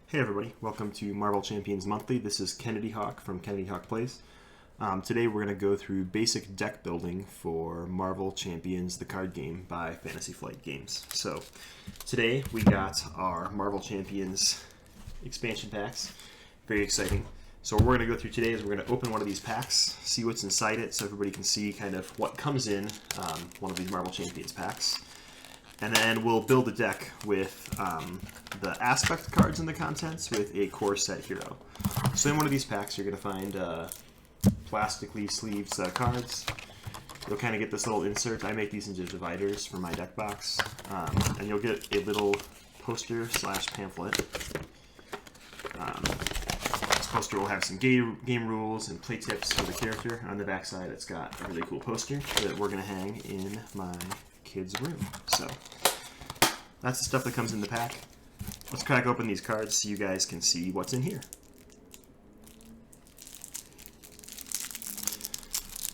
Hey everybody, welcome to Marvel Champions Monthly. This is Kennedy Hawk from Kennedy Hawk Plays. Today we're going to go through basic deck building for Marvel Champions, the card game by Fantasy Flight Games. So today we got our Marvel Champions expansion packs. Very exciting. So what we're going to go through today is we're going to open one of these packs, see what's inside it so everybody can see kind of what comes in one of these Marvel Champions packs. And then we'll build a deck with the aspect cards in the contents with a core set hero. So in one of these packs, you're going to find plastically sleeved cards. You'll kind of get this little insert. I make these into dividers for my deck box. And you'll get a little poster slash pamphlet. This poster will have some game rules and play tips for the character. On the back side, it's got a really cool poster that we're going to hang in my kids' room. So that's the stuff that comes in the pack. Let's crack open these cards so you guys can see what's in here.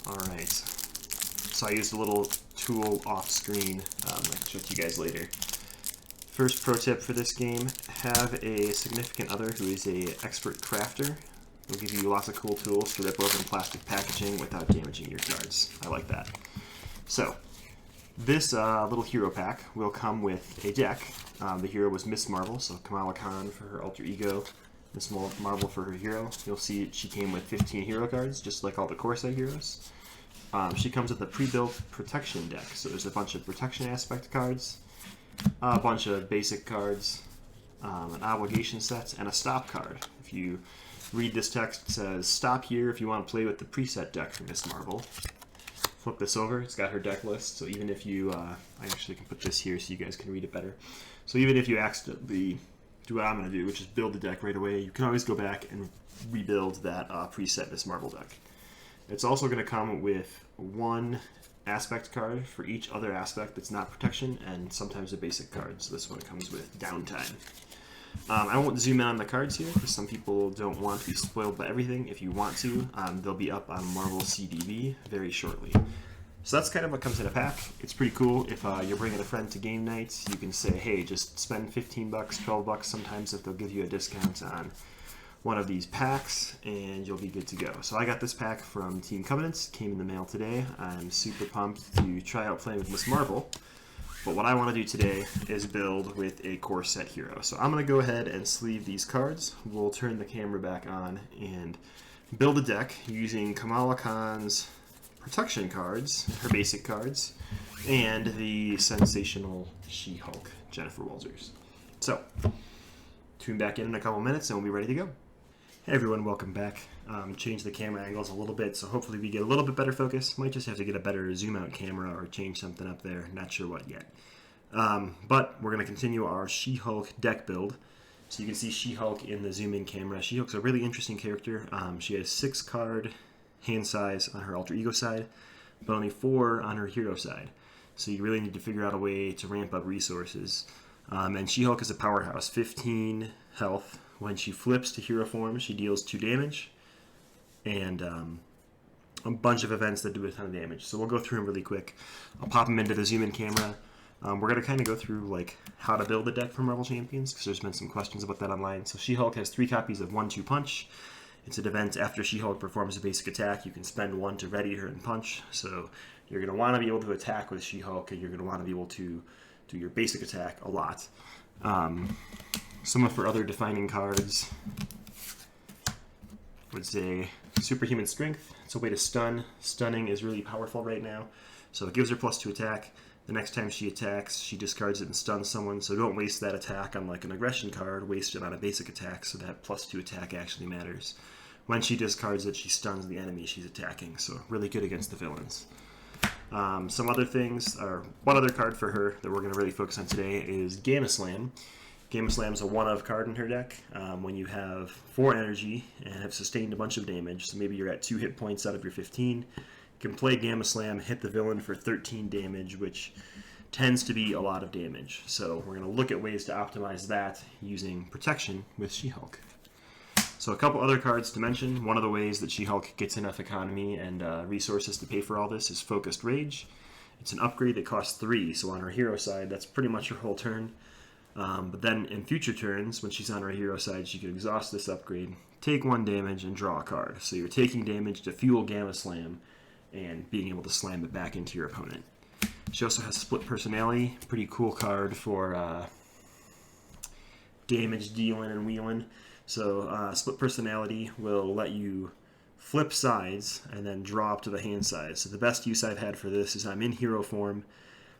Alright, so I used a little tool off screen. I can show it to you guys later. First pro tip for this game, have a significant other who is an expert crafter. It'll give you lots of cool tools to rip open plastic packaging without damaging your cards. I like that. So this little hero pack will come with a deck. The hero was Miss Marvel, so Kamala Khan for her alter ego, Miss Marvel for her hero. You'll see she came with 15 hero cards, just like all the core set heroes. She comes with a pre-built protection deck, so there's a bunch of protection aspect cards, a bunch of basic cards, an obligation set, and a stop card. If you read this text, it says, "Stop here if you want to play with the preset deck for Miss Marvel." Flip this over, it's got her deck list, so even if you, I actually can put this here so you guys can read it better. So even if you accidentally do what I'm going to do, which is build the deck right away, you can always go back and rebuild that preset Miss Marvel deck. It's also going to come with one aspect card for each other aspect that's not protection, and sometimes a basic card, so this one comes with downtime. I won't zoom in on the cards here because some people don't want to be spoiled by everything. If you want to, they'll be up on Marvel CDV very shortly. So that's kind of what comes in a pack. It's pretty cool. If you're bringing a friend to game night, you can say, hey, just spend 15 bucks, 12 bucks sometimes if they'll give you a discount on one of these packs, and you'll be good to go. So I got this pack from Team Covenants, came in the mail today. I'm super pumped to try out playing with Miss Marvel. But what I want to do today is build with a core set hero. So I'm going to go ahead and sleeve these cards. We'll turn the camera back on and build a deck using Kamala Khan's protection cards, her basic cards, and the sensational She-Hulk, Jennifer Walters. So, tune back in a couple minutes and we'll be ready to go. Hey everyone, welcome back. Change the camera angles a little bit, so hopefully we get a little bit better focus. Might just have to get a better zoom out camera or change something up there. Not sure what yet. But we're going to continue our She-Hulk deck build. So you can see She-Hulk in the zoom in camera. She-Hulk's a really interesting character. She has 6 card hand size on her alter ego side, but only 4 on her hero side. So you really need to figure out a way to ramp up resources. And She-Hulk is a powerhouse, 15 health. When she flips to hero form, she deals 2 damage, and a bunch of events that do a ton of damage. So we'll go through them really quick. I'll pop them into the zoom-in camera. We're going to kind of go through like how to build a deck for Marvel Champions, because there's been some questions about that online. So She-Hulk has 3 copies of 1-2 Punch. It's an event after She-Hulk performs a basic attack. You can spend 1 to ready her and punch. So you're going to want to be able to attack with She-Hulk, and you're going to want to be able to do your basic attack a lot. Some of her other defining cards would say Superhuman Strength. It's a way to stun. Stunning is really powerful right now. So it gives her +2 attack. The next time she attacks, she discards it and stuns someone. So don't waste that attack on like an aggression card. Waste it on a basic attack so that +2 attack actually matters. When she discards it, she stuns the enemy she's attacking. So really good against the villains. Some other things, or one other card for her that we're going to really focus on today is Gamma Slam. Gamma Slam is a 1-of card in her deck. When you have 4 energy and have sustained a bunch of damage, so maybe you're at 2 hit points out of your 15, you can play Gamma Slam, hit the villain for 13 damage, which tends to be a lot of damage. So we're going to look at ways to optimize that using protection with She-Hulk. So a couple other cards to mention. One of the ways that She-Hulk gets enough economy and resources to pay for all this is Focused Rage. It's an upgrade that costs 3, so on her hero side, that's pretty much her whole turn. But then in future turns, when she's on her hero side, she could exhaust this upgrade, take 1 damage, and draw a card. So you're taking damage to fuel Gamma Slam and being able to slam it back into your opponent. She also has Split Personality, pretty cool card for damage dealing and wheeling. So Split Personality will let you flip sides and then draw up to the hand side. So the best use I've had for this is I'm in hero form.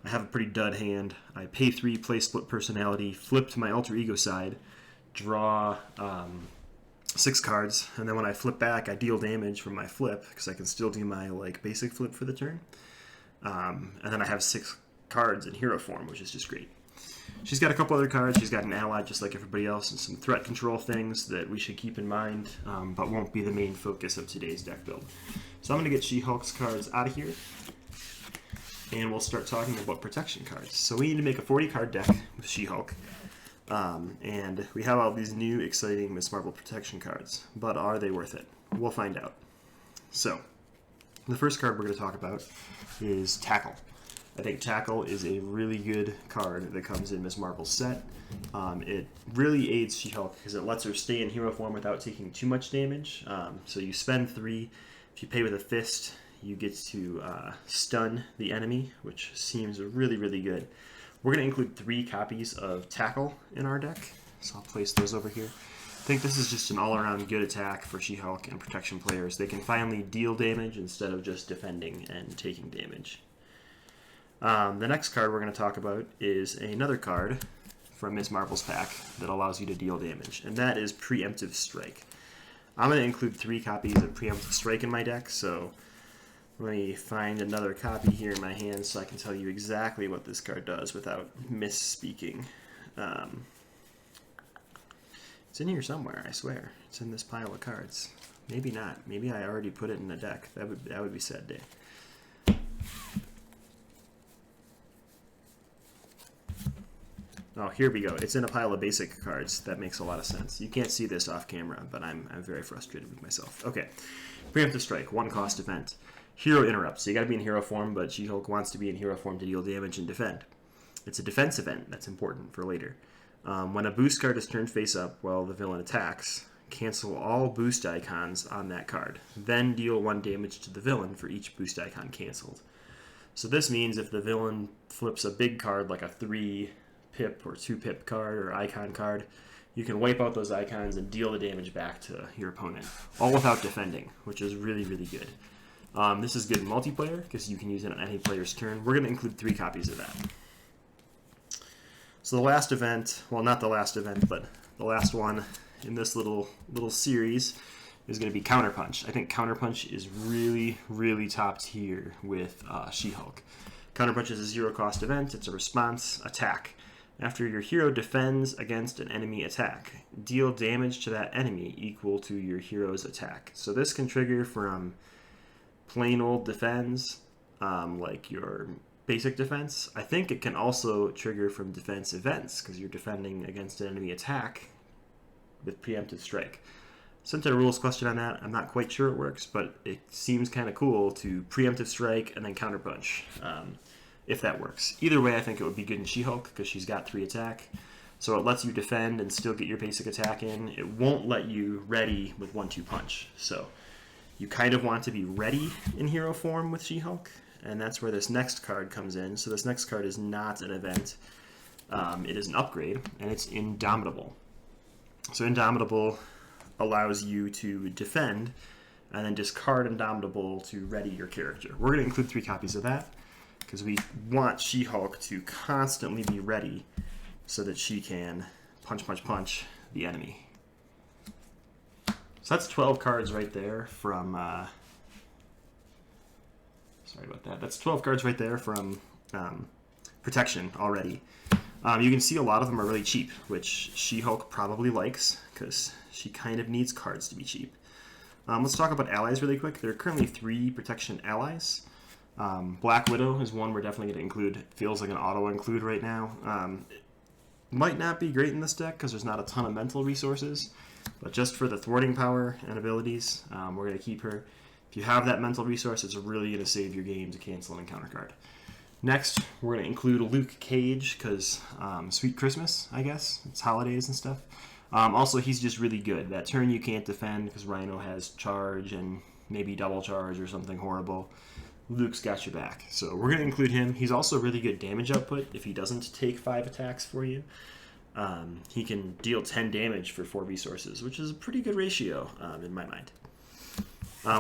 I have a pretty dud hand. I pay 3, play Split Personality, flip to my alter ego side, draw 6 cards, and then when I flip back, I deal damage from my flip because I can still do my basic flip for the turn. And then I have 6 cards in hero form, which is just great. She's got a couple other cards. She's got an ally just like everybody else and some threat control things that we should keep in mind, but won't be the main focus of today's deck build. So I'm going to get She-Hulk's cards out of here, and we'll start talking about protection cards. So we need to make a 40-card deck with She-Hulk, and we have all these new exciting Ms. Marvel protection cards, but are they worth it? We'll find out. So the first card we're going to talk about is Tackle. I think Tackle is a really good card that comes in Ms. Marvel's set. It really aids She-Hulk because it lets her stay in hero form without taking too much damage. So you spend 3. If you pay with a fist, you get to stun the enemy, which seems really, really good. We're going to include 3 copies of Tackle in our deck, so I'll place those over here. I think this is just an all-around good attack for She-Hulk and protection players. They can finally deal damage instead of just defending and taking damage. The next card we're going to talk about is another card from Ms. Marvel's pack that allows you to deal damage, and that is Preemptive Strike. I'm going to include 3 copies of Preemptive Strike in my deck, so let me find another copy here in my hand so I can tell you exactly what this card does without misspeaking. It's in here somewhere, I swear. It's in this pile of cards. Maybe not. Maybe I already put it in the deck. That would be sad day. Oh, here we go. It's in a pile of basic cards. That makes a lot of sense. You can't see this off camera, but I'm very frustrated with myself. Okay. Preemptive Strike, 1-cost event. Hero Interrupt. So you gotta be in hero form, but She-Hulk wants to be in hero form to deal damage and defend. It's a defense event. That's important for later. When a boost card is turned face up while the villain attacks, cancel all boost icons on that card. Then deal 1 damage to the villain for each boost icon canceled. So this means if the villain flips a big card like a 3-pip or 2-pip card or icon card, you can wipe out those icons and deal the damage back to your opponent, all without defending, which is really, really good. This is good in multiplayer because you can use it on any player's turn. We're going to include 3 copies of that. So the last event, well, not the last event, but the last one in this little series is going to be Counterpunch. I think Counterpunch is really, really top tier with She-Hulk. Counterpunch is a 0-cost event. It's a response attack. After your hero defends against an enemy attack, deal damage to that enemy equal to your hero's attack. So this can trigger from plain old defense, like your basic defense. I think it can also trigger from defense events because you're defending against an enemy attack with Preemptive Strike. Sent a rules question on that. I'm not quite sure it works, but it seems kind of cool to Preemptive Strike and then Counterpunch, if that works. Either way, I think it would be good in She-Hulk because she's got 3 attack. So it lets you defend and still get your basic attack in. It won't let you ready with 1-2 punch. So you kind of want to be ready in hero form with She-Hulk, and that's where this next card comes in. So this next card is not an event. It is an upgrade, and it's Indomitable. So Indomitable allows you to defend and then discard Indomitable to ready your character. We're going to include 3 copies of that because we want She-Hulk to constantly be ready so that she can punch the enemy. So that's 12 cards right there from... sorry about that. That's 12 cards right there from Protection already. You can see a lot of them are really cheap, which She-Hulk probably likes because she kind of needs cards to be cheap. Let's talk about allies really quick. There are currently 3 Protection allies. Black Widow is one we're definitely going to include. It feels like an auto-include right now. Might not be great in this deck because there's not a ton of mental resources, but just for the thwarting power and abilities, we're going to keep her. If you have that mental resource, it's really going to save your game to cancel and counter card. Next, we're going to include Luke Cage because Sweet Christmas, I guess. It's holidays and stuff. Also, he's just really good. That turn you can't defend because Rhino has charge and maybe double charge or something horrible. Luke's got your back. So we're going to include him. He's also really good damage output if he doesn't take 5 attacks for you. He can deal 10 damage for 4 resources, which is a pretty good ratio in my mind.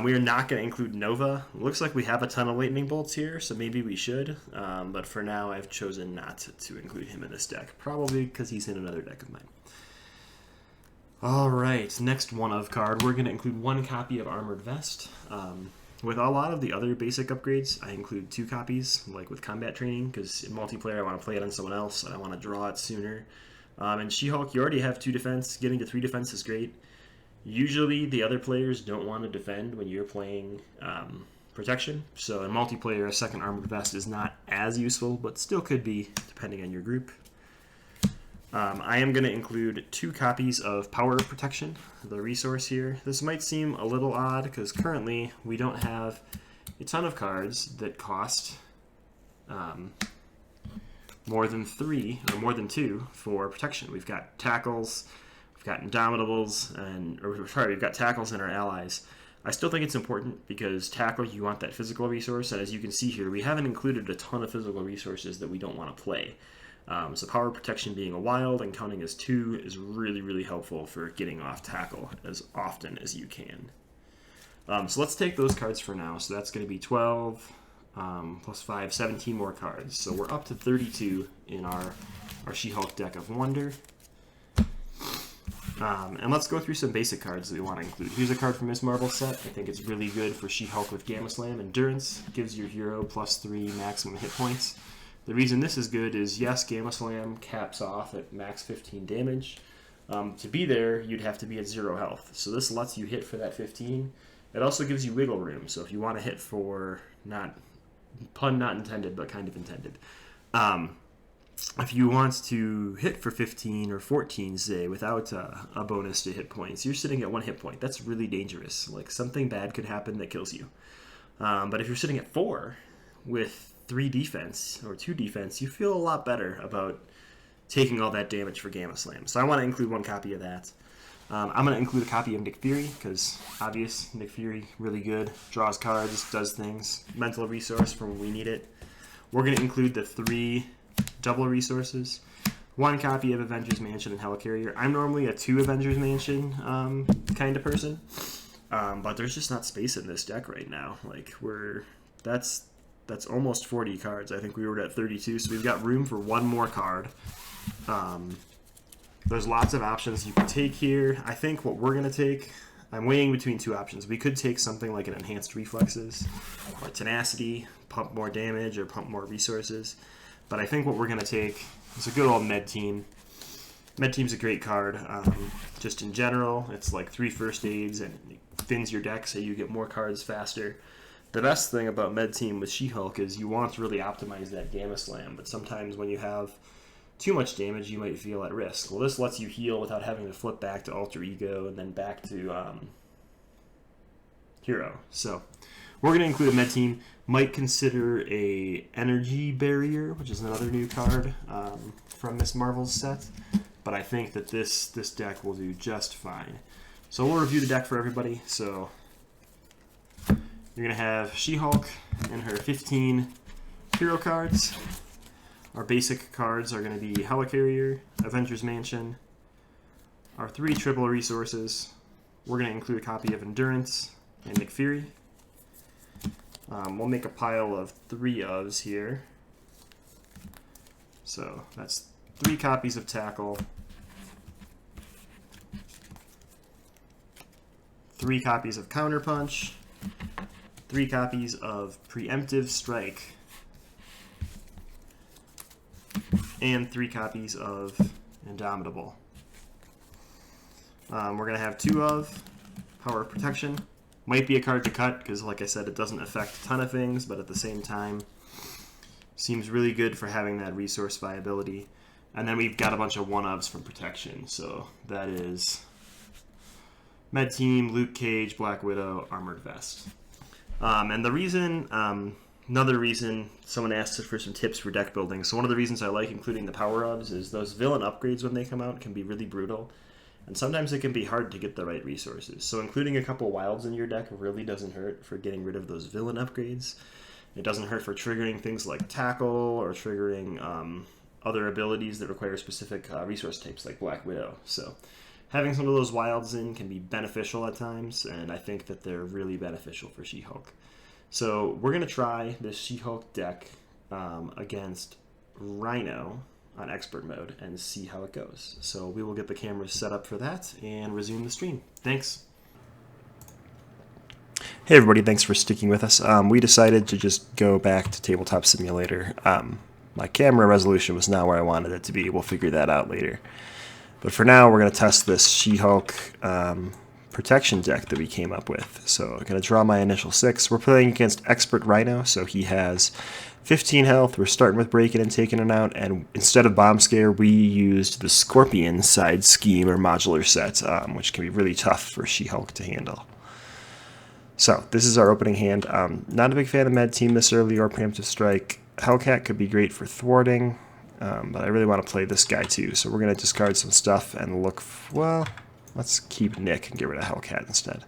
We are not going to include Nova. It looks like we have a ton of lightning bolts here, so maybe we should. But for now, I've chosen not to include him in this deck, probably because he's in another deck of mine. All right, next one of card. We're going to include 1 copy of Armored Vest. With a lot of the other basic upgrades, I include 2 copies, like with combat training, because in multiplayer I want to play it on someone else, and I want to draw it sooner. And She-Hulk, you already have 2 defense. Getting to 3 defense is great. Usually the other players don't want to defend when you're playing protection, so in multiplayer a second Armored Vest is not as useful, but still could be depending on your group. I am going to include 2 copies of Power Protection, the resource here. This might seem a little odd because currently we don't have a ton of cards that cost more than 3 or more than 2 for protection. We've got tackles, we've got Indomitables, we've got tackles and our allies. I still think it's important because tackle, you want that physical resource, and as you can see here, we haven't included a ton of physical resources that we don't want to play. So Power Protection being a wild and counting as 2 is really, really helpful for getting off tackle as often as you can. So let's take those cards for now. So that's going to be 12 plus 5, 17 more cards. So we're up to 32 in our She-Hulk deck of Wonder. And let's go through some basic cards that we want to include. Here's a card from Ms. Marvel's set. I think it's really good for She-Hulk with Gamma Slam. Endurance gives your hero +3 maximum hit points. The reason this is good is, yes, Gamma Slam caps off at max 15 damage. To be there, you'd have to be at 0 health. So this lets you hit for that 15. It also gives you wiggle room. So if you want to hit for, pun not intended, but kind of intended. If you want to hit for 15 or 14, say, without a bonus to hit points, you're sitting at 1 hit point. That's really dangerous. Like, something bad could happen that kills you. But if you're sitting at 4 with 3 defense or 2 defense, you feel a lot better about taking all that damage for Gamma Slam. So I want to include 1 copy of that. I'm going to include a copy of Nick Fury because, obvious, Nick Fury, really good. Draws cards, does things. Mental resource for when we need it. We're going to include the 3 double resources. 1 copy of Avengers Mansion and Helicarrier. I'm normally a 2 Avengers Mansion kind of person, but there's just not space in this deck right now. Like, that's almost 40 cards. I think we were at 32, so we've got room for 1 more card. There's lots of options you can take here. I think what we're going to take, I'm weighing between 2 options. We could take something like an Enhanced Reflexes or Tenacity, pump more damage or pump more resources. But I think what we're going to take is a good old Med Team. Med Team's a great card. Just in general, it's like 3 first aids and it thins your deck so you get more cards faster. The best thing about Med Team with She-Hulk is you want to really optimize that Gamma Slam, but sometimes when you have too much damage, you might feel at risk. Well, this lets you heal without having to flip back to Alter Ego and then back to Hero. So we're going to include a Med Team. Might consider a Energy Barrier, which is another new card from Ms. Marvel's set, but I think that this deck will do just fine. So we'll review the deck for everybody. So you're going to have She-Hulk and her 15 hero cards. Our basic cards are going to be Helicarrier, Avengers Mansion, our 3 triple resources. We're going to include a copy of Endurance and Nick Fury. We'll make a pile of 3 ofs here. So that's 3 copies of Tackle, 3 copies of Counterpunch, 3 copies of Preemptive Strike, and 3 copies of Indomitable. We're going to have 2 of Power of Protection. Might be a card to cut because, like I said, it doesn't affect a ton of things, but at the same time, seems really good for having that resource viability. And then we've got a bunch of 1-ofs from Protection. So that is Med Team, Luke Cage, Black Widow, Armored Vest. And the reason Another reason someone asked us for some tips for deck building. So one of the reasons I like including the power-ups is those villain upgrades when they come out can be really brutal. And sometimes it can be hard to get the right resources. So including a couple wilds in your deck really doesn't hurt for getting rid of those villain upgrades. It doesn't hurt for triggering things like tackle or triggering other abilities that require specific resource types like Black Widow. So having some of those wilds in can be beneficial at times, and I think that they're really beneficial for She-Hulk. So we're going to try this She-Hulk deck against Rhino on expert mode and see how it goes. So we will get the cameras set up for that and resume the stream. Thanks. Hey everybody, thanks for sticking with us. We decided to just go back to Tabletop Simulator. My camera resolution was not where I wanted it to be. We'll figure that out later. But for now, we're going to test this She-Hulk protection deck that we came up with. So I'm going to draw my initial 6. We're playing against Expert Rhino, so he has 15 health. We're starting with breaking and taking it out, and instead of Bomb Scare, we used the Scoprion side scheme or modular set, which can be really tough for She-Hulk to handle. So this is our opening hand. Not a big fan of Med Team this early or Preemptive Strike. Hellcat could be great for thwarting, but I really want to play this guy too. So we're going to discard some stuff and look, well, let's keep Nick and get rid of Hellcat instead.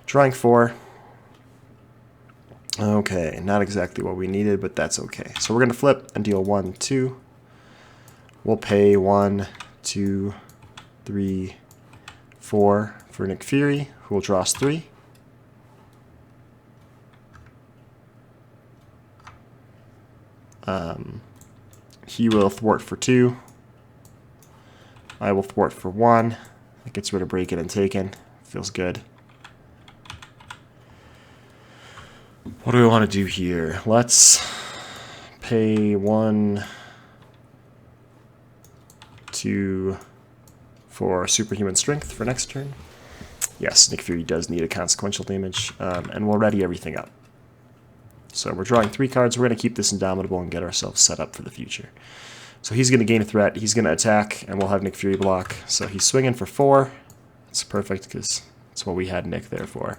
Drawing 4. Okay, not exactly what we needed, but that's okay. So we're going to flip and deal 1, 2. We'll pay 1, 2, 3, 4 for Nick Fury, who will draw us 3. He will thwart for 2. I will thwart for 1. That gets rid of breaking and taking. Feels good. What do we want to do here? Let's pay 1, 2 for Superhuman Strength for next turn. Yes, Nick Fury does need a consequential damage, and we'll ready everything up. So we're drawing 3 cards. We're going to keep this Indomitable and get ourselves set up for the future. So he's going to gain a threat. He's going to attack, and we'll have Nick Fury block. So he's swinging for 4. It's perfect because that's what we had Nick there for.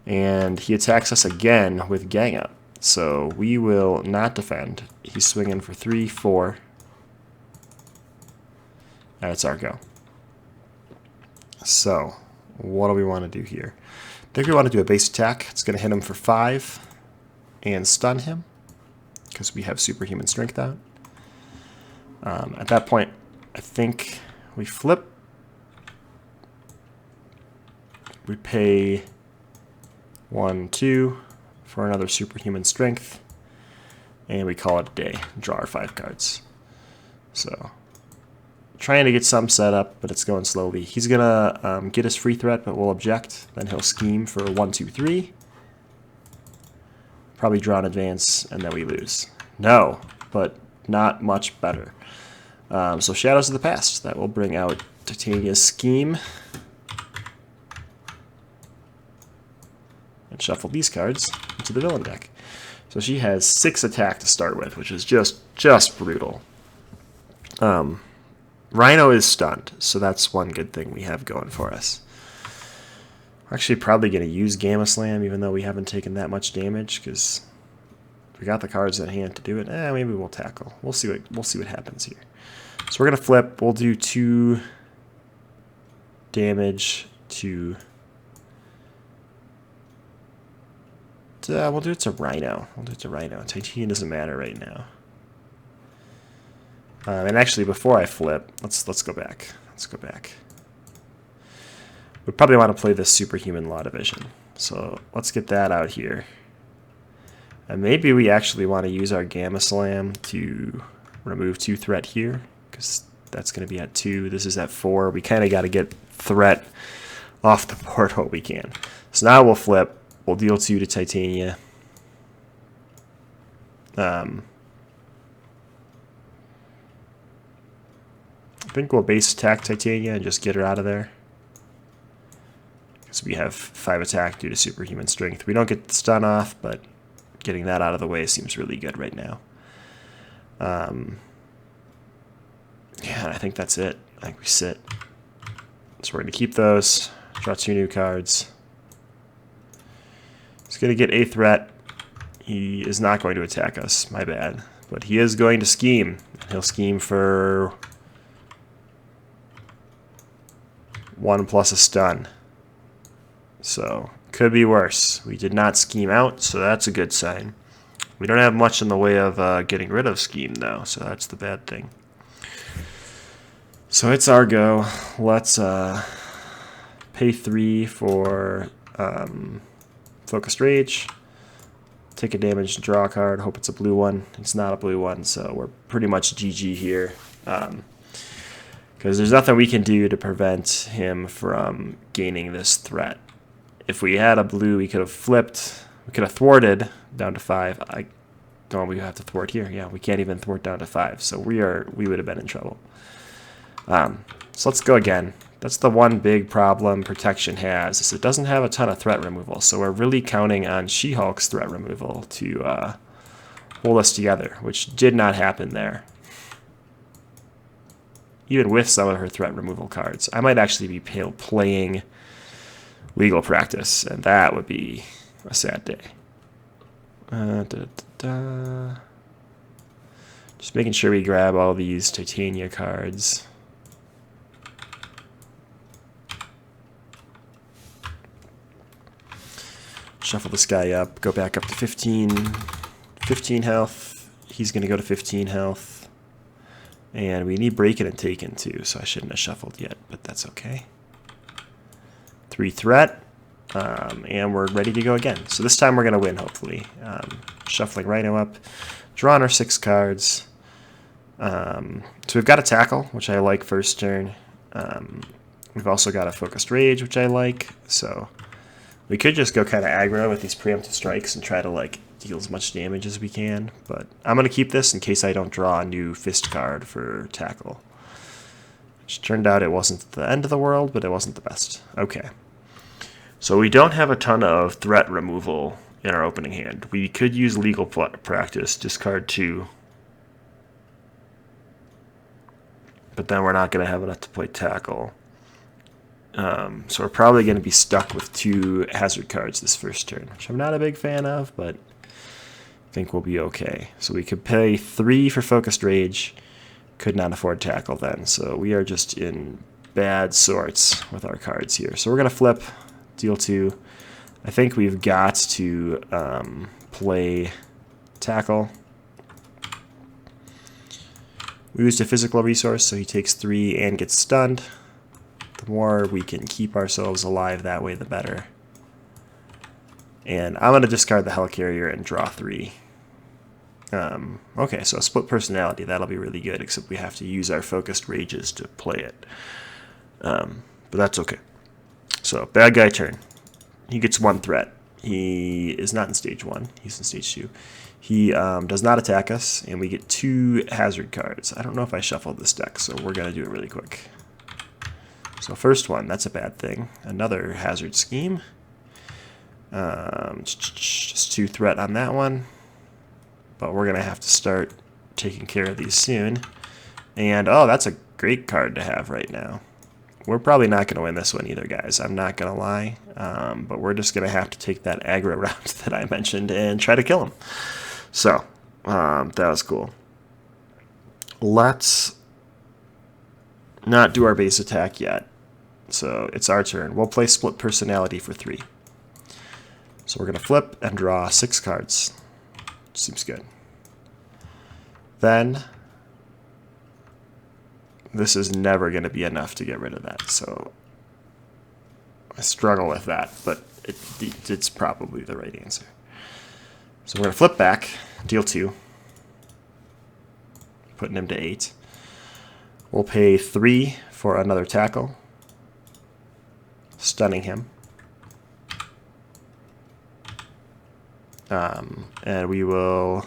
And he attacks us again with Gang Up. So we will not defend. He's swinging for 3, 4. And it's our go. So what do we want to do here? I think we want to do a base attack. It's going to hit him for 5. And stun him, because we have Superhuman Strength out. At that point, I think we flip. We pay 1, 2 for another Superhuman Strength, and we call it a day. Draw our 5 cards. So, trying to get some set up, but it's going slowly. He's going to get his free threat, but we'll object. Then he'll scheme for 1, 2, 3. Probably draw in advance, and then we lose. No, but not much better. So Shadows of the Past. That will bring out Titania's Scheme. And shuffle these cards into the villain deck. So she has 6 attack to start with, which is just brutal. Rhino is stunned, so that's one good thing we have going for us. We're actually probably going to use Gamma Slam, even though we haven't taken that much damage, because we got the cards at hand to do it. Maybe we'll tackle. We'll see what happens here. So we're going to flip. We'll do 2 damage to... we'll do it to Rhino. We'll do it to Rhino. Titanium doesn't matter right now. And actually, before I flip, let's go back. Let's go back. We probably want to play this Superhuman Law Division. So let's get that out here. And maybe we actually want to use our Gamma Slam to remove 2 threat here, because that's going to be at 2. This is at 4. We kind of got to get threat off the board what we can. So now we'll flip. We'll deal 2 to Titania. I think we'll base attack Titania and just get her out of there. Because we have 5 attack due to Superhuman Strength. We don't get the stun off, but getting that out of the way seems really good right now. Yeah, I think that's it. I think we sit. So we're going to keep those. Draw 2 new cards. He's going to get a threat. He is not going to attack us, my bad. But he is going to scheme. He'll scheme for 1 plus a stun. So, could be worse. We did not scheme out, so that's a good sign. We don't have much in the way of getting rid of scheme, though, so that's the bad thing. So it's our go. Let's pay 3 for Focused Rage. Take a damage and draw a card. Hope it's a blue one. It's not a blue one, so we're pretty much GG here. Because there's nothing we can do to prevent him from gaining this threat. If we had a blue, we could have flipped. We could have thwarted down to 5. We have to thwart here. Yeah, we can't even thwart down to 5. So we would have been in trouble. So let's go again. That's the one big problem Protection has, is it doesn't have a ton of threat removal. So we're really counting on She-Hulk's threat removal to hold us together, which did not happen there. Even with some of her threat removal cards. I might actually be playing Legal Practice, and that would be a sad day. Just making sure we grab all these Titania cards. Shuffle this guy up, go back up to 15 health. He's going to go to 15 health. And we need Breaking and Taken too, so I shouldn't have shuffled yet, but that's okay. 3 threat, and we're ready to go again. So this time we're going to win, hopefully. Shuffling Rhino up, drawing our 6 cards. So we've got a Tackle, which I like first turn. We've also got a Focused Rage, which I like, so we could just go kind of aggro with these preemptive strikes and try to like deal as much damage as we can, but I'm going to keep this in case I don't draw a new fist card for Tackle. Which turned out it wasn't the end of the world, but it wasn't the best. Okay. So we don't have a ton of threat removal in our opening hand. We could use Legal Practice, discard 2. But then we're not going to have enough to play Tackle. So we're probably going to be stuck with 2 hazard cards this first turn, which I'm not a big fan of, but I think we'll be okay. So we could pay 3 for Focused Rage. Could not afford Tackle then, so we are just in bad sorts with our cards here. So we're going to flip, deal 2. I think we've got to play Tackle. We used a physical resource, so he takes 3 and gets stunned. The more we can keep ourselves alive that way, the better. And I'm going to discard the Helicarrier and draw 3. Okay, so a split personality, that'll be really good, except we have to use our Focused Rages to play it. But that's okay. So, bad guy turn. He gets 1 threat. He is not in stage 1, he's in stage 2. He does not attack us, and we get 2 hazard cards. I don't know if I shuffled this deck, so we're going to do it really quick. So first one, that's a bad thing. Another hazard scheme. Just 2 threat on that one. But we're going to have to start taking care of these soon. And, oh, that's a great card to have right now. We're probably not going to win this one either, guys. I'm not going to lie. But we're just going to have to take that aggro route that I mentioned and try to kill him. So, that was cool. Let's not do our base attack yet. So it's our turn. We'll play Split Personality for 3. So we're going to flip and draw 6 cards. Seems good. Then, this is never going to be enough to get rid of that. So I struggle with that, but it's probably the right answer. So we're going to flip back, deal 2. Putting him to 8. We'll pay 3 for another Tackle. Stunning him. And we will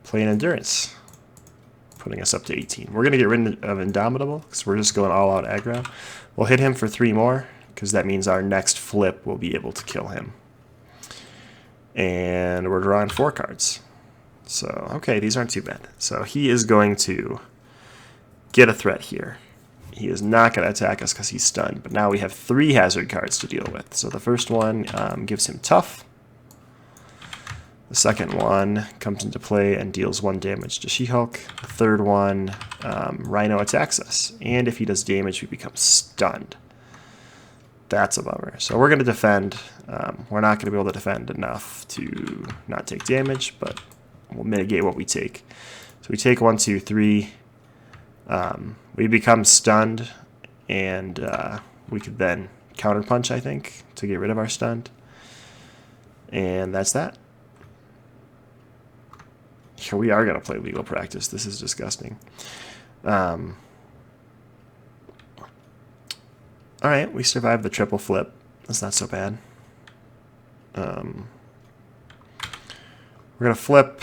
play an Endurance, putting us up to 18. We're going to get rid of Indomitable, because we're just going all out aggro. We'll hit him for 3 more, because that means our next flip will be able to kill him. And we're drawing 4 cards. So, okay, these aren't too bad. So he is going to get a threat here. He is not going to attack us because he's stunned, but now we have 3 hazard cards to deal with. So the first one gives him Tough. The second one comes into play and deals 1 damage to She-Hulk. The third one, Rhino attacks us. And if he does damage, we become stunned. That's a bummer. So we're going to defend. We're not going to be able to defend enough to not take damage, but we'll mitigate what we take. So we take 1, 2, 3. We become stunned, and we could then counterpunch, I think, to get rid of our stunned. And that's that. Here we are going to play legal practice. This is disgusting. Alright, we survived the triple flip. That's not so bad. We're going to flip.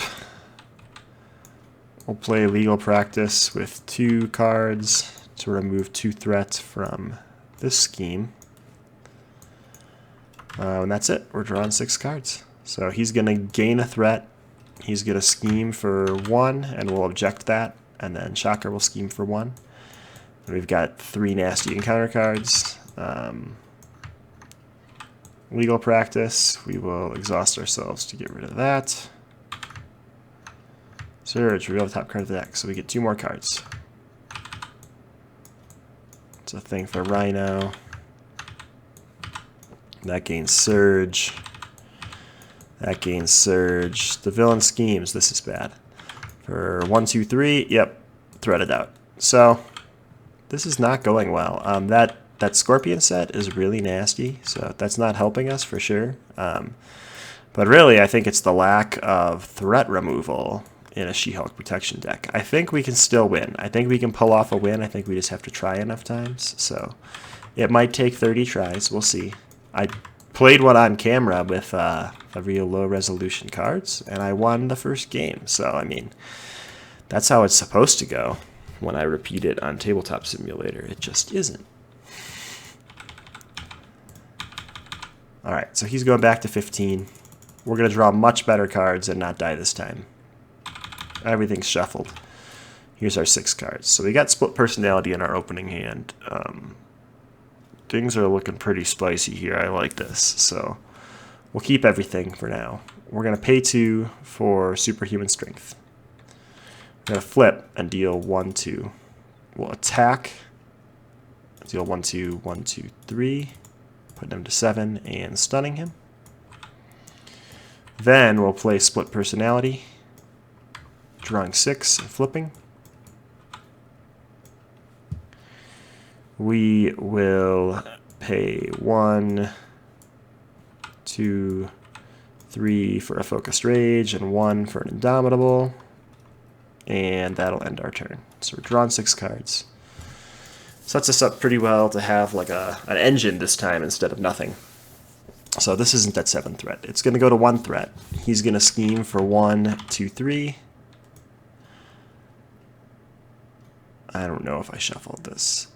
We'll play legal practice with 2 cards to remove 2 threats from this scheme. And that's it. We're drawing 6 cards. So he's going to gain a threat. He's going to scheme for 1, and we'll object that. And then Shocker will scheme for 1. And we've got 3 nasty encounter cards. Legal practice. We will exhaust ourselves to get rid of that. Surge. Reveal the top card of the deck. So we get 2 more cards. It's a thing for Rhino. That gains Surge. That gains Surge. The villain schemes. This is bad. For 1, 2, 3. Yep. Threaded out. So this is not going well. That Scoprion set is really nasty. So that's not helping us for sure. But really, I think it's the lack of threat removal in a She-Hulk protection deck. I think we can still win. I think we can pull off a win. I think we just have to try enough times. So it might take 30 tries. We'll see. I played one on camera with a real low resolution cards, and I won the first game. So, I mean, that's how it's supposed to go when I repeat it on Tabletop Simulator. It just isn't. Alright, so he's going back to 15. We're going to draw much better cards and not die this time. Everything's shuffled. Here's our 6 cards. So we got split personality in our opening hand. Things are looking pretty spicy here. I like this. So we'll keep everything for now. We're going to pay 2 for superhuman strength. We're going to flip and deal 1, 2. We'll attack. Deal 1, 2, 1, 2, 3. Putting him to 7 and stunning him. Then we'll play split personality. Drawing 6 and flipping. We will pay 1, 2, 3 for a focused rage and 1 for an indomitable. And that'll end our turn. So we're drawing 6 cards. Sets us up pretty well to have like an engine this time instead of nothing. So this isn't that 7 threat. It's going to go to 1 threat. He's going to scheme for 1, 2, 3. I don't know if I shuffled this.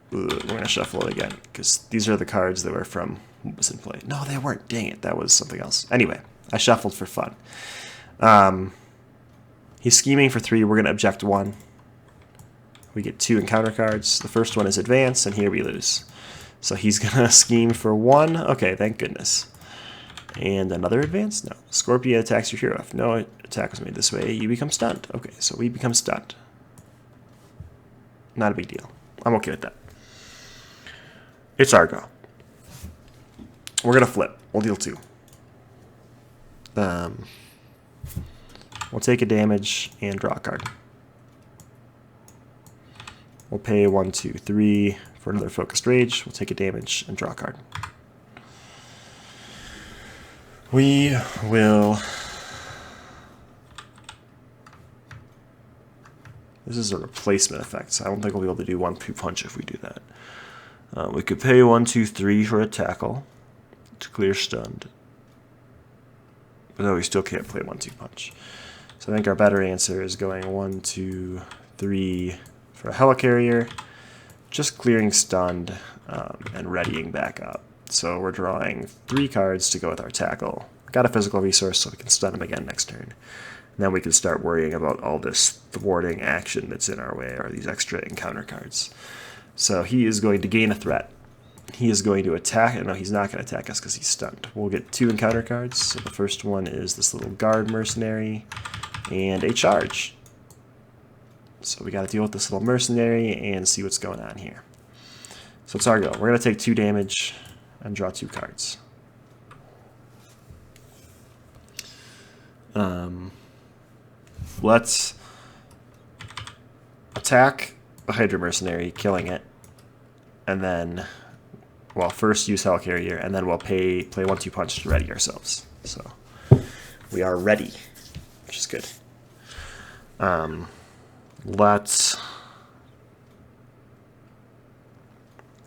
We're going to shuffle it again, because these are the cards that were from what was in play. No, they weren't. Dang it. That was something else. Anyway, I shuffled for fun. He's scheming for 3. We're going to object 1. We get 2 encounter cards. The first one is advance, and here we lose. So he's going to scheme for 1. Okay, thank goodness. And another advance? No. Scorpion attacks your hero. If no attack was made this way, you become stunned. Okay, so we become stunned. Not a big deal. I'm okay with that. It's our go. We're going to flip. We'll deal 2. We'll take a damage and draw a card. We'll pay 1, 2, 3 for another focused rage. We'll take a damage and draw a card. We will... This is a replacement effect, so I don't think we'll be able to do 1-2 punch if we do that. We could pay 1, 2, 3 for a tackle to clear stunned. But no, we still can't play 1-2 punch. So I think our better answer is going 1, 2, 3 for a helicarrier, just clearing stunned and readying back up. So we're drawing 3 cards to go with our tackle. Got a physical resource so we can stun him again next turn. And then we can start worrying about all this thwarting action that's in our way, or these extra encounter cards. So he is going to gain a threat. He is going to attack. No, he's not going to attack us because he's stunned. We'll get 2 encounter cards. So the first one is this little guard mercenary and a charge. So we got to deal with this little mercenary and see what's going on here. So it's our go. We're going to take 2 damage and draw 2 cards. Let's attack the Hydra Mercenary, killing it, and then, well, first use Hell Carrier, and then we'll play 1-2 punch to ready ourselves. So we are ready, which is good.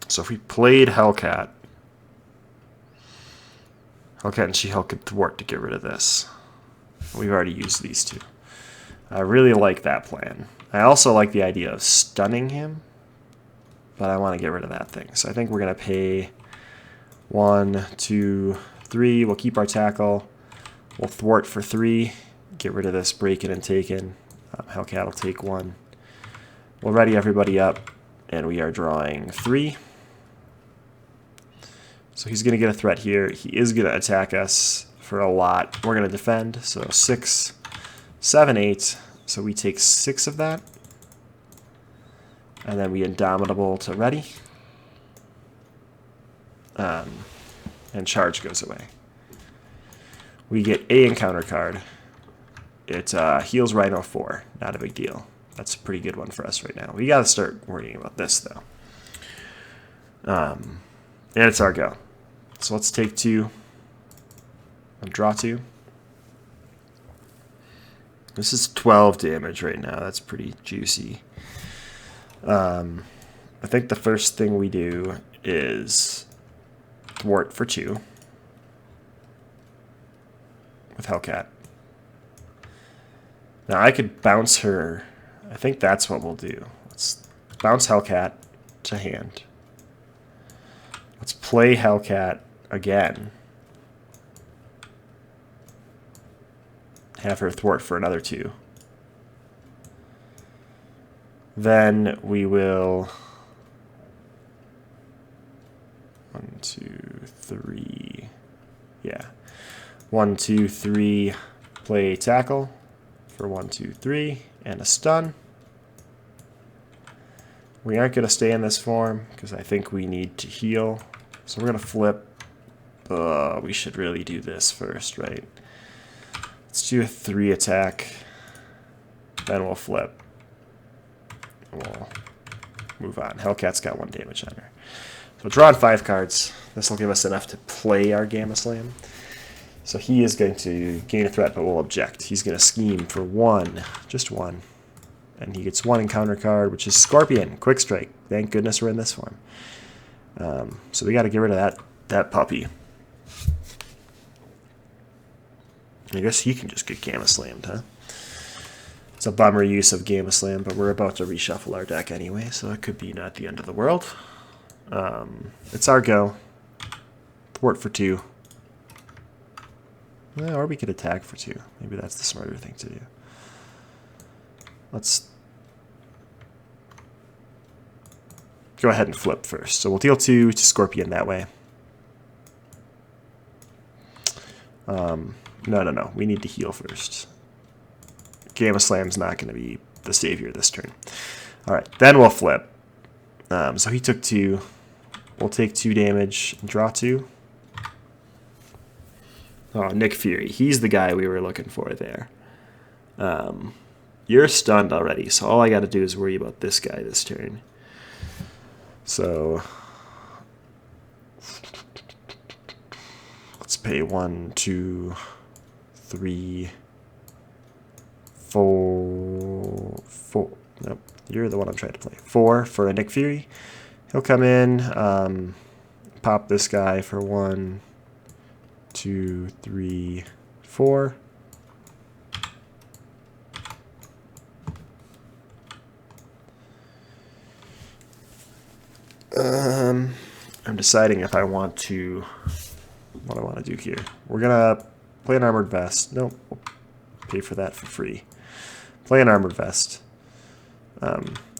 So if we played Hellcat and She-Hulk could thwart to get rid of this. We've already used these 2. I really like that plan. I also like the idea of stunning him, but I want to get rid of that thing. So I think we're going to pay 1, 2, 3. We'll keep our tackle. We'll thwart for 3. Get rid of this break-in and take-in. Hellcat will take 1. We'll ready everybody up, and we are drawing 3. So he's going to get a threat here. He is going to attack us for a lot. We're going to defend. So 6, 7, 8. So we take 6 of that. And then we Indomitable to ready. And charge goes away. We get a encounter card. It heals Rhino 4. Not a big deal. That's a pretty good one for us right now. We got to start worrying about this, though. And it's our go. So let's take 2 and draw 2. This is 12 damage right now. That's pretty juicy. I think the first thing we do is thwart for 2 with Hellcat. Now I could bounce her. I think that's what we'll do. Let's bounce Hellcat to hand. Let's play Hellcat again. Have her thwart for another 2. Then we will 1, 2, 3. Yeah. 1, 2, 3. Play tackle for 1, 2, 3 and a stun. We aren't going to stay in this form because I think we need to heal. So we're going to flip. We should really do this first, right? Let's do a 3 attack. Then we'll flip. We'll move on. Hellcat's got 1 damage on her. So drawing 5 cards. This will give us enough to play our Gamma Slam. So he is going to gain a threat, but will object. He's going to scheme for 1, just 1. And he gets 1 encounter card, which is Scoprion, Quick Strike. Thank goodness we're in this form. So we got to get rid of that puppy. I guess he can just get Gamma Slammed, huh? It's a bummer use of Gamma Slam, but we're about to reshuffle our deck anyway, so it could be not the end of the world. It's our go. Thwart for 2. Yeah, or we could attack for 2. Maybe that's the smarter thing to do. Let's go ahead and flip first. So we'll deal 2 to Scoprion that way. No. We need to heal first. Gamma Slam's not going to be the savior this turn. Alright, then we'll flip. So he took 2. We'll take 2 damage and draw 2. Oh, Nick Fury. He's the guy we were looking for there. You're stunned already, so all I got to do is worry about this guy this turn. So let's pay 1, 2, 3, 4. Nope, you're the one I'm trying to play. 4 for a Nick Fury. He'll come in, pop this guy for 1, 2, 3, 4. I'm deciding if I want to, what I want to do here. We're gonna play an armored vest. Nope, we'll pay for that for free. Play an armored vest.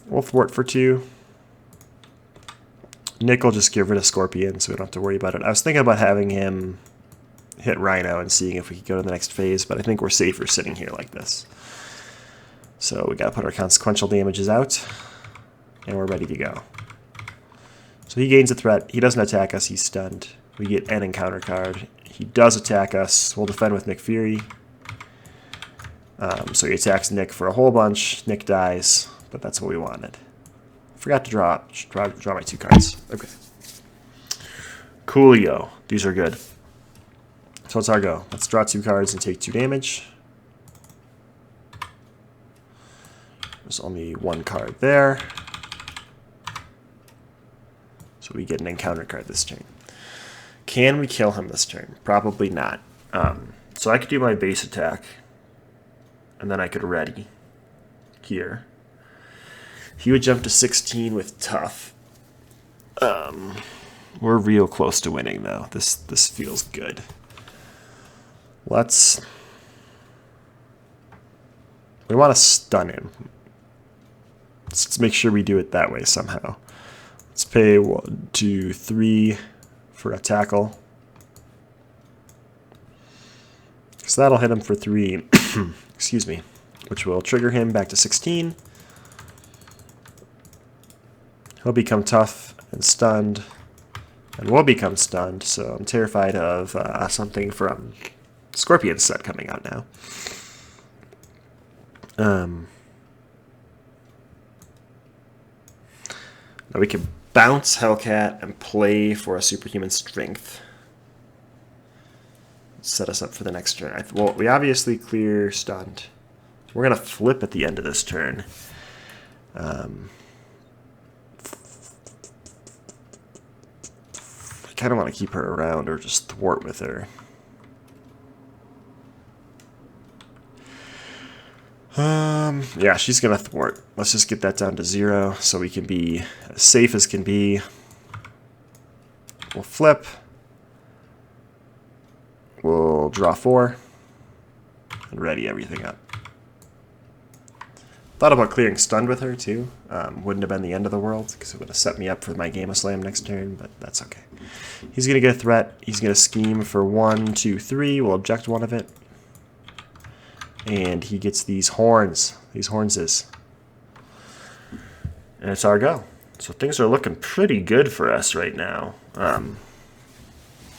We'll thwart for 2. Nick will just get rid of Scoprion, so we don't have to worry about it. I was thinking about having him hit Rhino and seeing if we could go to the next phase, but I think we're safer sitting here like this. So we got to put our consequential damages out, and we're ready to go. So he gains a threat. He doesn't attack us. He's stunned. We get an encounter card. He does attack us. We'll defend with Nick Fury. So he attacks Nick for a whole bunch. Nick dies, but that's what we wanted. Forgot to draw my 2 cards. Okay. Coolio. These are good. So let's our go. Let's draw 2 cards and take 2 damage. There's only 1 card there. So we get an encounter card this turn. Can we kill him this turn? Probably not. So I could do my base attack, and then I could ready here. He would jump to 16 with tough. We're real close to winning, though. This feels good. We want to stun him. Let's make sure we do it that way somehow. Let's pay 1, 2, 3 for a tackle. So that'll hit him for 3. Excuse me. Which will trigger him back to 16. He'll become tough and stunned, and we'll become stunned, so I'm terrified of something from Scorpion's set coming out now. Now we can bounce Hellcat and play for a superhuman strength. Set us up for the next turn. Well, we obviously clear stunned. We're going to flip at the end of this turn. I kind of want to keep her around or just thwart with her. Yeah, she's going to thwart. Let's just get that down to 0 so we can be as safe as can be. We'll flip. We'll draw 4 and ready everything up. Thought about clearing stunned with her too. Wouldn't have been the end of the world because it would have set me up for my Game of Slam next turn, but that's okay. He's going to get a threat. He's going to scheme for 1, 2, 3. We'll object one of it. And he gets these horns. These hornses. And it's our go. So things are looking pretty good for us right now.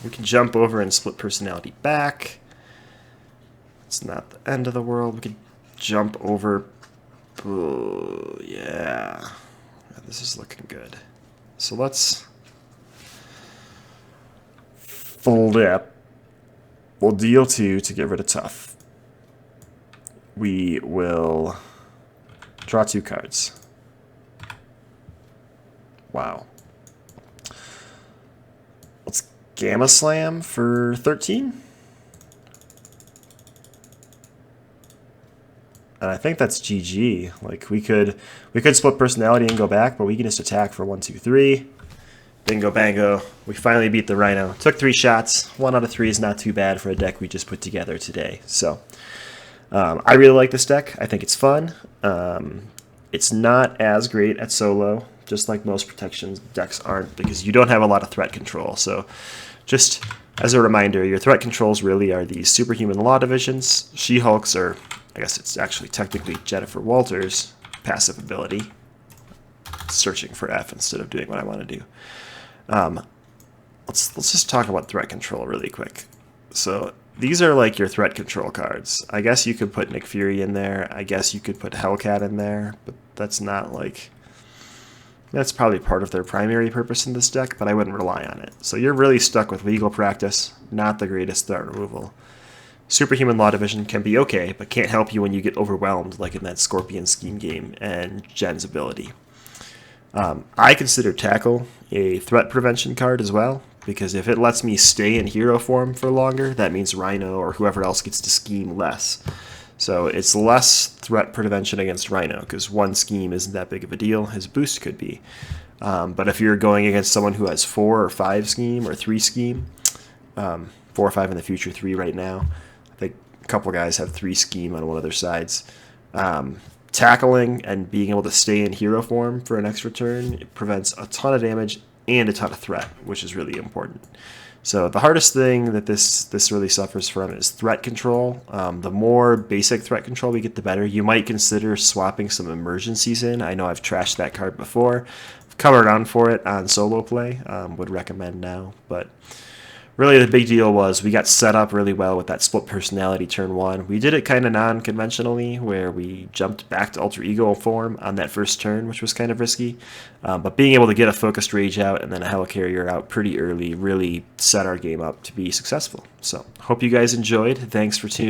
We can jump over and split personality back. It's not the end of the world. We can jump over. Oh, yeah. This is looking good. So let's flip. We'll deal 2 to get rid of tough. We will draw 2 cards. Wow. Let's Gamma Slam for 13. And I think that's GG. Like we could split personality and go back, but we can just attack for 1, 2, 3. Bingo bango. We finally beat the Rhino. Took 3 shots. 1 out of 3 is not too bad for a deck we just put together today. So I really like this deck. I think it's fun. It's not as great at solo, just like most protection decks aren't, because you don't have a lot of threat control. So just as a reminder, your threat controls really are these superhuman law divisions. She-Hulks are, I guess it's actually technically Jennifer Walters' passive ability. Searching for F instead of doing what I want to do. Let's just talk about threat control really quick. So these are like your threat control cards. I guess you could put Nick Fury in there. I guess you could put Hellcat in there, but that's not like... That's probably part of their primary purpose in this deck, but I wouldn't rely on it. So you're really stuck with legal practice, not the greatest threat removal. Superhuman Law Division can be okay, but can't help you when you get overwhelmed, like in that Scorpion Scheme game and Jen's ability. I consider Tackle a threat prevention card as well, because if it lets me stay in hero form for longer, that means Rhino or whoever else gets to scheme less. So it's less threat prevention against Rhino, because 1 scheme isn't that big of a deal. His boost could be. But if you're going against someone who has 4 or 5 scheme or 3 scheme, 4 or 5 in the future, 3 right now, I think a couple guys have 3 scheme on one of their sides. Tackling and being able to stay in hero form for an extra turn, it prevents a ton of damage and a ton of threat, which is really important. So the hardest thing that this really suffers from is threat control. The more basic threat control we get, the better. You might consider swapping some emergencies in. I know I've trashed that card before. I've come around for it on solo play. Would recommend now, but really the big deal was we got set up really well with that split personality turn 1. We did it kind of non-conventionally, where we jumped back to alter ego form on that first turn, which was kind of risky. But being able to get a focused rage out and then a helicarrier out pretty early really set our game up to be successful. So hope you guys enjoyed. Thanks for tuning in.